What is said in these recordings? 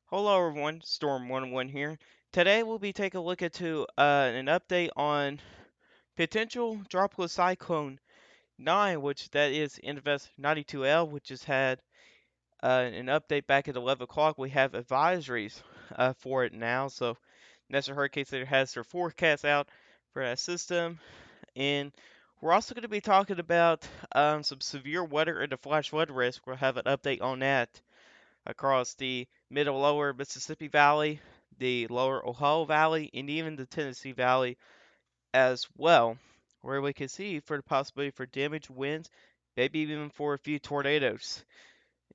Hello everyone, Storm11 here. Today we'll be taking a look into an update on potential tropical cyclone 9, which that is Invest 92L, which has had an update back at 11 o'clock. We have advisories for it now, so National Hurricane Center has their forecast out for that system, and we're also going to be talking about some severe weather and the flash flood risk. We'll have an update on that across the middle lower Mississippi Valley, the lower Ohio Valley, and even the Tennessee Valley as well, where we can see for the possibility for damage winds, maybe even for a few tornadoes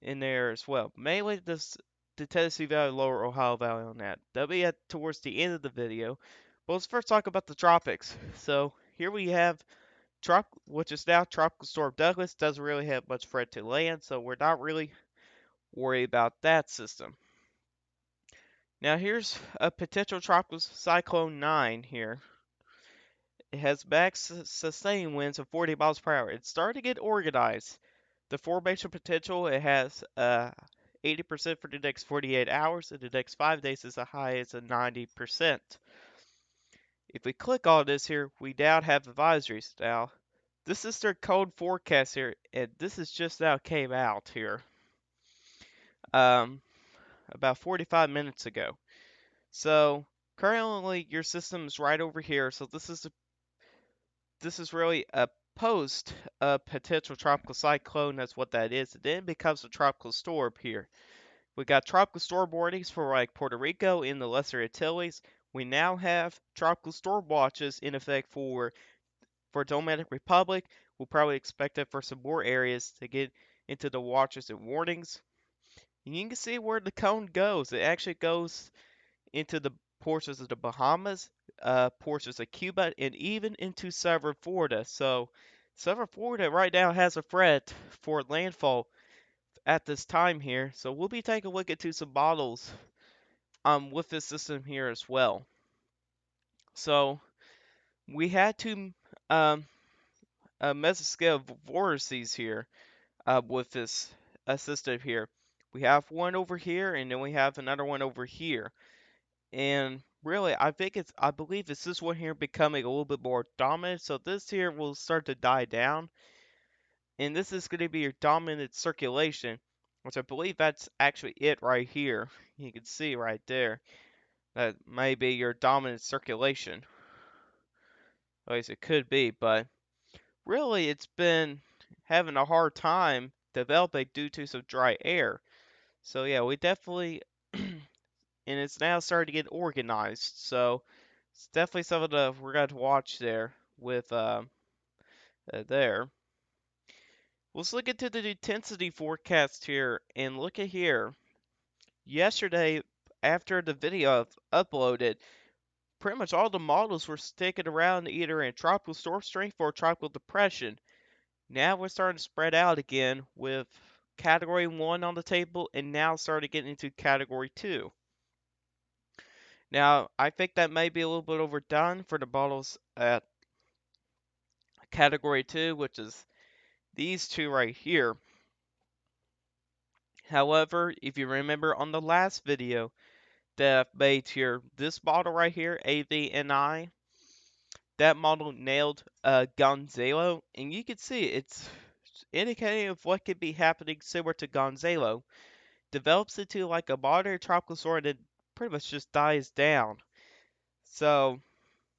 in there as well. Mainly the Tennessee Valley, lower Ohio Valley on that. That'll be at towards the end of the video. But let's first talk about the tropics. So here we have which is now Tropical Storm Douglas. Doesn't really have much threat to land, so we're not really worried about that system. Now here's a potential tropical cyclone 9 here. It has max sustained winds of 40 miles per hour. It's starting to get organized. The formation potential, it has 80% for the next 48 hours, and the next 5 days is as high as a 90%. If we click on this here, we now have advisories. Now, this is their code forecast here, and this is just now came out here um, about 45 minutes ago. So currently your system is right over here. So this is really a post a potential tropical cyclone. That's what that is. And then it becomes a tropical storm here. We got tropical storm warnings for like Puerto Rico in the Lesser Antilles. We now have tropical storm watches in effect for Dominican Republic. We'll probably expect it for some more areas to get into the watches and warnings. And you can see where the cone goes. It actually goes into the portions of the Bahamas, portions of Cuba, and even into southern Florida. So, southern Florida right now has a threat for landfall at this time here. So, we'll be taking a look into some models with this system here as well. So, we had two mesoscale vortices here with this system here. We have one over here, and then we have another one over here. And really, I believe it's this one here becoming a little bit more dominant. So this here will start to die down. And this is going to be your dominant circulation, which I believe that's actually it right here. You can see right there. That may be your dominant circulation. At least it could be, but really it's been having a hard time developing due to some dry air. So yeah, we definitely and it's now starting to get organized. So it's definitely something that we're going to watch there with there. Let's look into the intensity forecast here and look at here. Yesterday, after the video uploaded, pretty much all the models were sticking around either in tropical storm strength or tropical depression. Now we're starting to spread out again with Category 1 on the table and now starting to get into Category 2. Now, I think that may be a little bit overdone for the models at Category 2, which is these two right here. However, if you remember on the last video that I've made here, this model right here, AVNI, that model nailed Gonzalo, and you can see it's indicating of what could be happening similar to Gonzalo. Develops into like a moderate tropical storm and pretty much just dies down. So,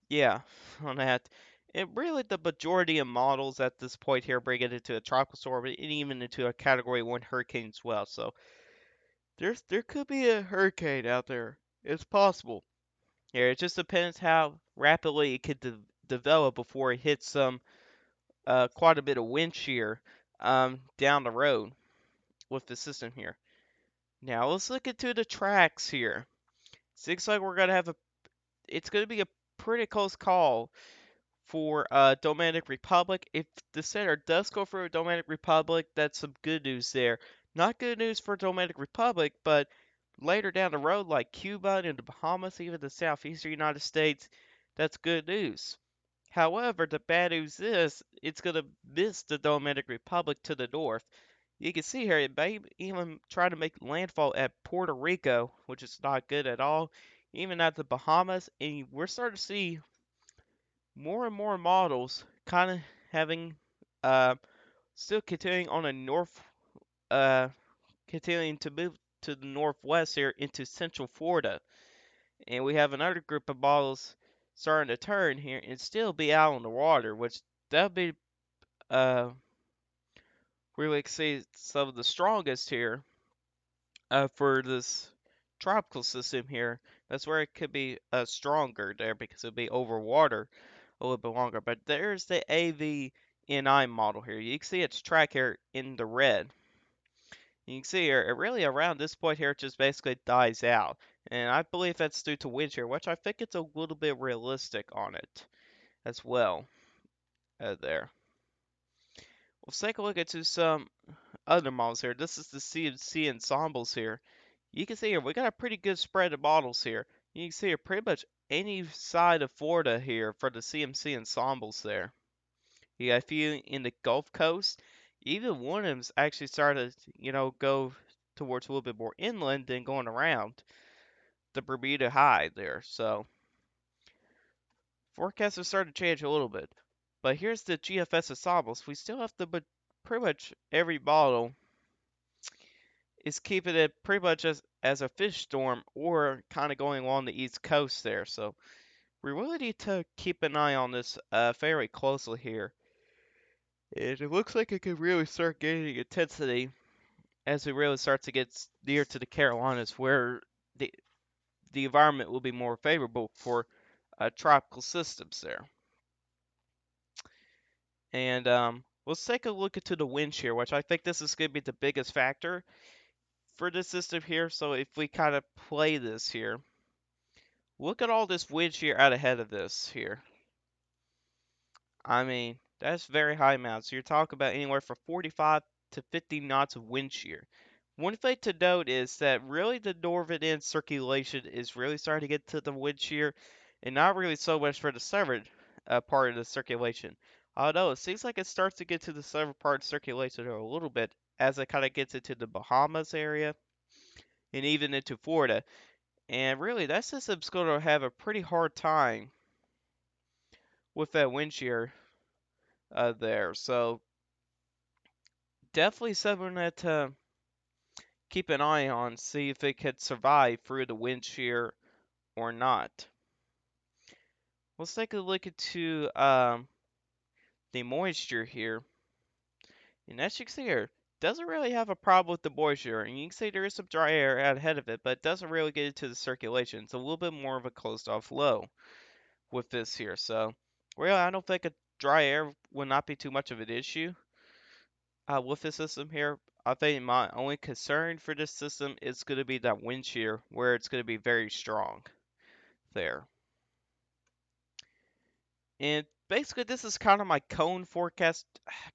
yeah, on that. And really, the majority of models at this point here bring it into a tropical storm and even into a Category 1 hurricane as well. So, there could be a hurricane out there. It's possible. Here, it just depends how rapidly it could develop before it hits some quite a bit of wind shear down the road with the system here. Now let's look into the tracks here. Seems like we're gonna have it's gonna be a pretty close call for Dominican Republic. If the center does go for Dominican Republic, that's some good news there. Not good news for Dominican Republic, but later down the road, like Cuba and the Bahamas, even the southeastern United States, that's good news. However, the bad news is it's going to miss the Dominican Republic to the north. You can see here it may even try to make landfall at Puerto Rico, which is not good at all. Even at the Bahamas, and we're starting to see more and more models kind of having uh still continuing on a uh continuing to move to the northwest here into central Florida. And we have another group of models starting to turn here and still be out on the water, which that'll be uh where we can see some of the strongest here for this tropical system here. That's where it could be stronger there because it'll be over water a little bit longer. But there's the AVNI model here. You can see its track here in the red. You can see here, it really around this point here, it just basically dies out. And I believe that's due to wind shear, which I think it's a little bit realistic on it as well there. Let's take a look into some other models here. This is the CMC ensembles here. You can see here, we got a pretty good spread of models here. You can see here pretty much any side of Florida here for the CMC ensembles there. You got a few in the Gulf Coast. Even one of them's actually started to, go towards a little bit more inland than going around the Bermuda High there. So forecasts are starting to change a little bit. But here's the GFS ensembles. We still have to, but pretty much every model is keeping it pretty much as a fish storm or kind of going along the east coast there. So we really need to keep an eye on this very closely here. And it looks like it could really start gaining intensity as it really starts to get near to the Carolinas, where the the environment will be more favorable for tropical systems there. And let's take a look into the wind shear, which I think this is going to be the biggest factor for this system here. So if we kind of play this here, look at all this wind shear out ahead of this here. I mean, that's very high amount. So you're talking about anywhere from 45 to 50 knots of wind shear. One thing to note is that really the northern end circulation is really starting to get to the wind shear, and not really so much for the southern part of the circulation. Although it seems like it starts to get to the southern part of circulation a little bit as it kind of gets into the Bahamas area and even into Florida. And really, that system's going to have a pretty hard time with that wind shear there. So definitely something that keep an eye on, see if it could survive through the wind shear or not. Let's take a look into the moisture here. And as you can see here, doesn't really have a problem with the moisture. And you can see there is some dry air out ahead of it, but it doesn't really get into the circulation. It's a little bit more of a closed off low with this here. So, really, I don't think a dry air will not be too much of an issue with this system here. I think my only concern for this system is going to be that wind shear, where it's going to be very strong there. And basically, this is kind of my cone forecast,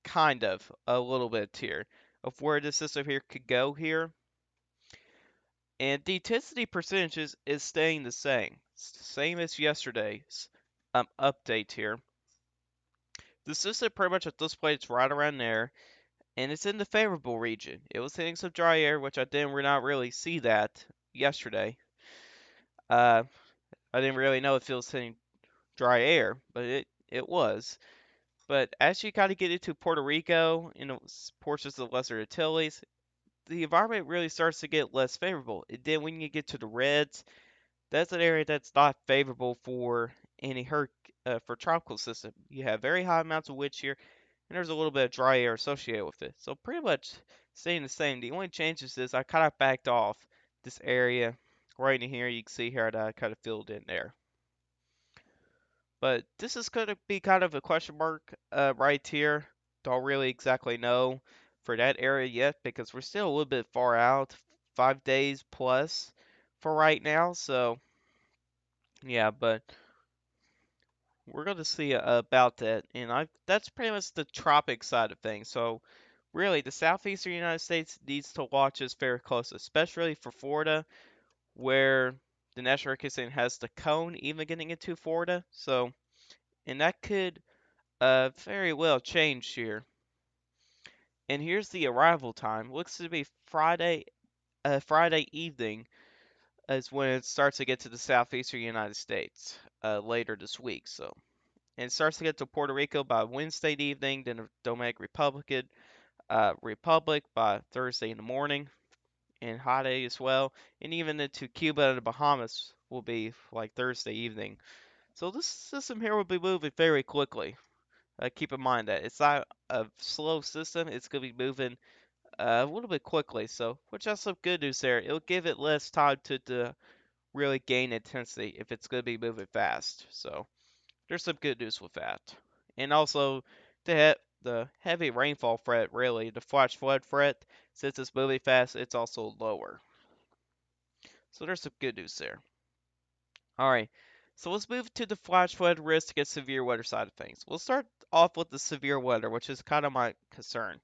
kind of, a little bit here, of where the system here could go here. And the intensity percentages is staying the same. Same as yesterday's update here. The system pretty much at this point is right around there, and it's in the favorable region. It was hitting some dry air, which I didn't not really see that yesterday. Uh, I didn't really know if it was hitting dry air, but it was. But as you kind of get into Puerto Rico, portions of the Lesser Antilles, the environment really starts to get less favorable. And then when you get to the reds, that's an area that's not favorable for any for tropical system. You have very high amounts of wind shear, and there's a little bit of dry air associated with it. So pretty much staying the same. The only changes is I kind of backed off this area right in here. You can see here that I kind of filled in there. But this is going to be kind of a question mark right here. Don't really exactly know for that area yet because we're still a little bit far out, 5 days plus for right now. So yeah, but we're going to see about that. And that's pretty much the tropic side of things. So really, the southeastern United States needs to watch this very close, especially for Florida, where the National Hurricane Center has the cone even getting into Florida. So, and that could very well change here And here's the arrival time. Looks to be Friday evening is when it starts to get to the southeastern United States later this week. So, and it starts to get to Puerto Rico by Wednesday evening, then the Republic by Thursday in the morning, and Hawaii as well, and even into Cuba and the Bahamas will be like Thursday evening. So this system here will be moving very quickly. Keep in mind that it's not a slow system; it's going to be moving a little bit quickly. So, which has some good news there. It'll give it less time to really gain intensity if it's going to be moving fast. So there's some good news with that. And also the heavy rainfall threat, really, the flash flood threat, since it's moving fast, it's also lower. So there's some good news there. All right. So let's move to the flash flood risk and severe weather side of things. We'll start off with the severe weather, which is kind of my concern.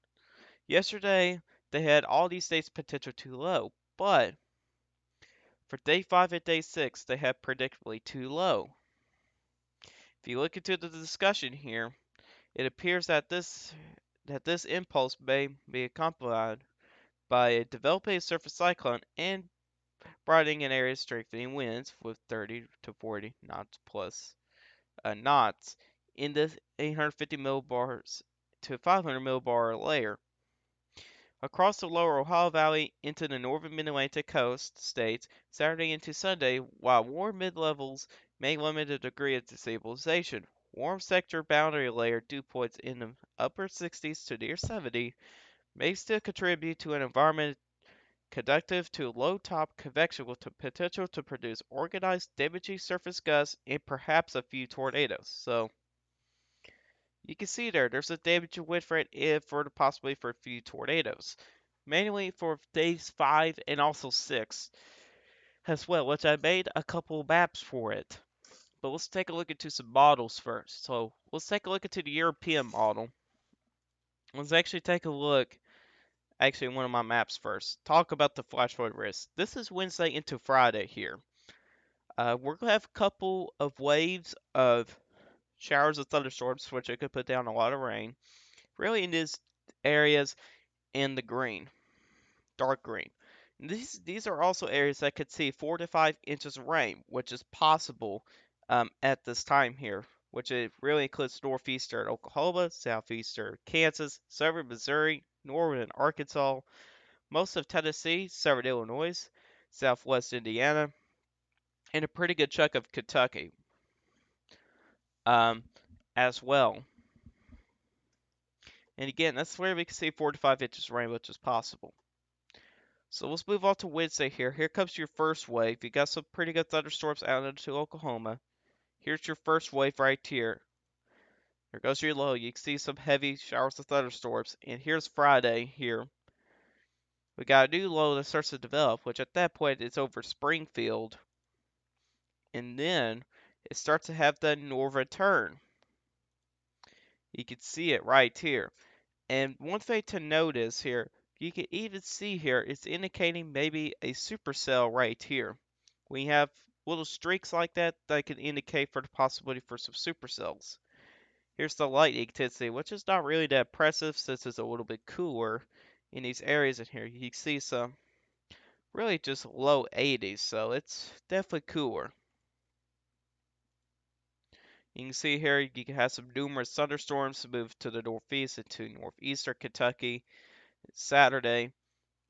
Yesterday, they had all these states potential too low, but for day 5 and day 6, they have predictably too low. If you look into the discussion here, it appears that this impulse may be accompanied by a developing surface cyclone and broadening in areas strengthening winds with 30 to 40 knots plus knots in the 850 millibars to 500 millibar layer. Across the lower Ohio Valley into the northern mid-Atlantic coast states Saturday into Sunday, while warm mid-levels may limit the degree of destabilization. Warm sector boundary layer dew points in the upper 60s to near 70 may still contribute to an environment conducive to low-top convection with the potential to produce organized damaging surface gusts and perhaps a few tornadoes. So you can see there's a damaging wind threat and for the possibility for a few tornadoes. Mainly for days 5 and also 6 as well, which I made a couple maps for it. But let's take a look into some models first. So let's take a look into the European model. Let's actually take a look actually one of my maps first. Talk about the flash flood risk. This is Wednesday into Friday here. We're gonna have a couple of waves of showers of thunderstorms, which it could put down a lot of rain. Really in these areas in the green, dark green. These are also areas that could see 4 to 5 inches of rain, which is possible at this time here, which it really includes northeastern Oklahoma, southeastern Kansas, southern Missouri, northern Arkansas, most of Tennessee, southern Illinois, southwest Indiana, and a pretty good chunk of Kentucky um, as well. And again, that's where we can see 4 to 5 inches of rain, which is possible. So let's move on to Wednesday here. Here comes your first wave. You got some pretty good thunderstorms out into Oklahoma. Here's your first wave right here. There goes your low. You can see some heavy showers of thunderstorms. And here's Friday here. We got a new low that starts to develop, which at that point is over Springfield. And then it starts to have the northern turn. You can see it right here. And one thing to notice here, you can even see here, it's indicating maybe a supercell right here. We have little streaks like that that can indicate for the possibility for some supercells. Here's the light intensity, which is not really that impressive since it's a little bit cooler in these areas in here. You can see some really just low 80s, so it's definitely cooler. You can see here you can have some numerous thunderstorms move to the northeast into northeastern Kentucky Saturday.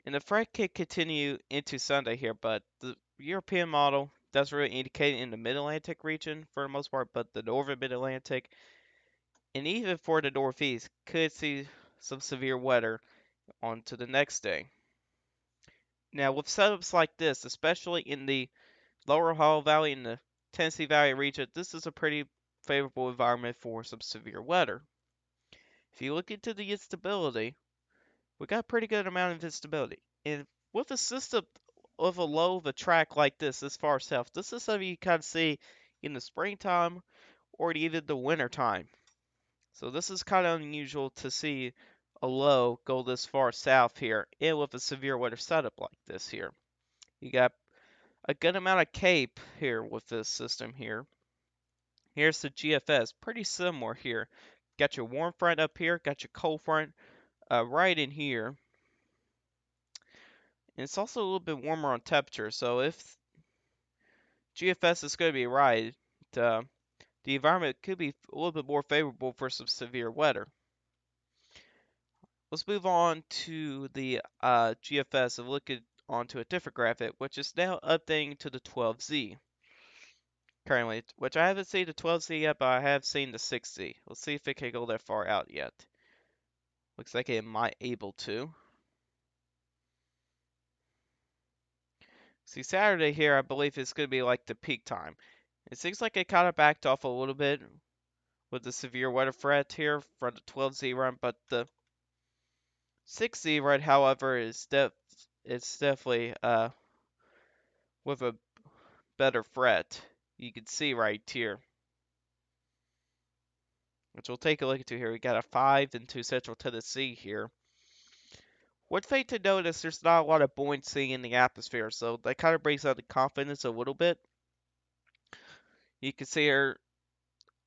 And the threat can continue into Sunday here, but the European model doesn't really indicate in the Mid-Atlantic region for the most part, but the northern Mid-Atlantic and even for the Northeast could see some severe weather on to the next day. Now, with setups like this, especially in the lower Ohio Valley and the Tennessee Valley region, this is a pretty favorable environment for some severe weather. If you look into the instability, we got a pretty good amount of instability. And with a system of a low of a track like this far south, this is something you kind of see in the springtime or even the winter time. So this is kind of unusual to see a low go this far south here, and with a severe weather setup like this here. You got a good amount of cape here with this system here. Here's the GFS, pretty similar here. Got your warm front up here, got your cold front right in here. And it's also a little bit warmer on temperature, so if GFS is going to be right, uh, the environment could be a little bit more favorable for some severe weather. Let's move on to the GFS and look at onto a different graphic, which is now updating to the 12Z currently, which I haven't seen the 12Z yet, but I have seen the 6Z. Let's see if it can go that far out yet. Looks like it might able to. See, Saturday here, I believe it's going to be like the peak time. It seems like it kind of backed off a little bit with the severe weather threat here from the 12Z run, but the 6Z run, however, it's definitely with a better threat. You can see right here, which we'll take a look into here. We got a 5 into Central Tennessee here. One thing to notice, there's not a lot of buoyancy in the atmosphere, so that kind of brings out the confidence a little bit. You can see here,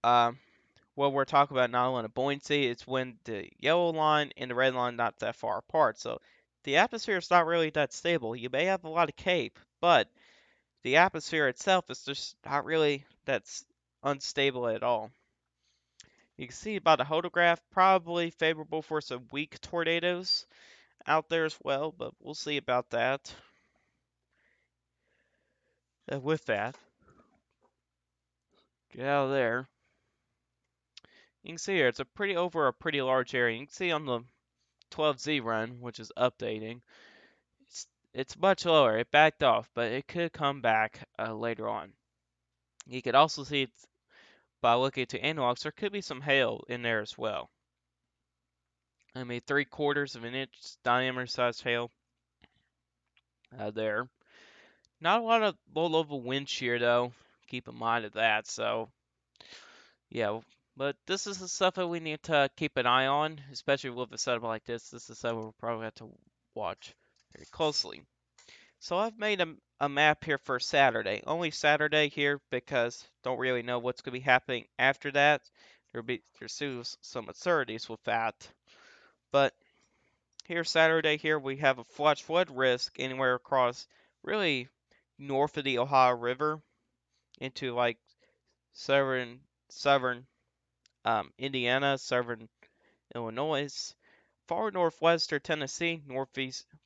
what we're talking about not only buoyancy, it's when the yellow line and the red line not that far apart. So the atmosphere is not really that stable. You may have a lot of cape, but the atmosphere itself is just not really that's unstable at all. You can see by the photograph, probably favorable for some weak tornadoes out there as well, but we'll see about that. With that, get out of there. You can see here, it's a pretty large area. You can see on the 12Z run, which is updating, it's much lower. It backed off, but it could come back later on. You could also see by looking to analogs, there could be some hail in there as well. I mean, 3/4 of an inch diameter size hail there. Not a lot of low level wind shear though. Keep in mind of that. So yeah, but this is the stuff that we need to keep an eye on, especially with a setup like this. This is something we'll probably have to watch very closely. So I've made a map here for Saturday. Only Saturday here because don't really know what's going to be happening after that. There's still some absurdities with that. But here Saturday here we have a flash flood risk anywhere across really north of the Ohio River into like southern Indiana, southern Illinois, far northwestern Tennessee,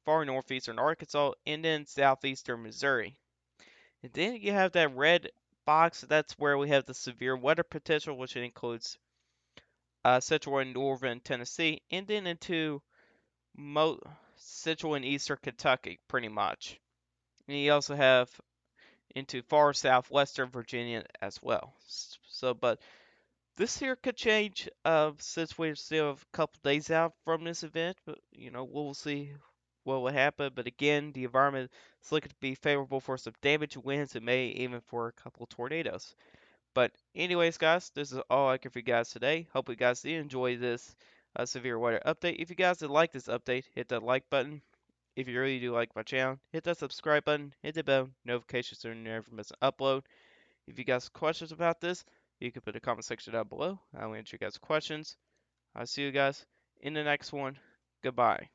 far northeastern Arkansas, and then southeastern Missouri. And then you have that red box. That's where we have the severe weather potential, which includes central and northern Tennessee, and then into central and eastern Kentucky, pretty much. And you also have into far southwestern Virginia as well. So, but this here could change since we're still a couple days out from this event. But we'll see what will happen. But again, the environment is looking to be favorable for some damage winds and may even for a couple tornadoes. But anyways, guys, this is all I can for you guys today. Hope you guys did enjoy this severe weather update. If you guys did like this update, hit that like button. If you really do like my channel, hit that subscribe button, hit the bell, notifications so you never miss an upload. If you guys have questions about this, you can put a comment section down below. I'll answer you guys' questions. I'll see you guys in the next one. Goodbye.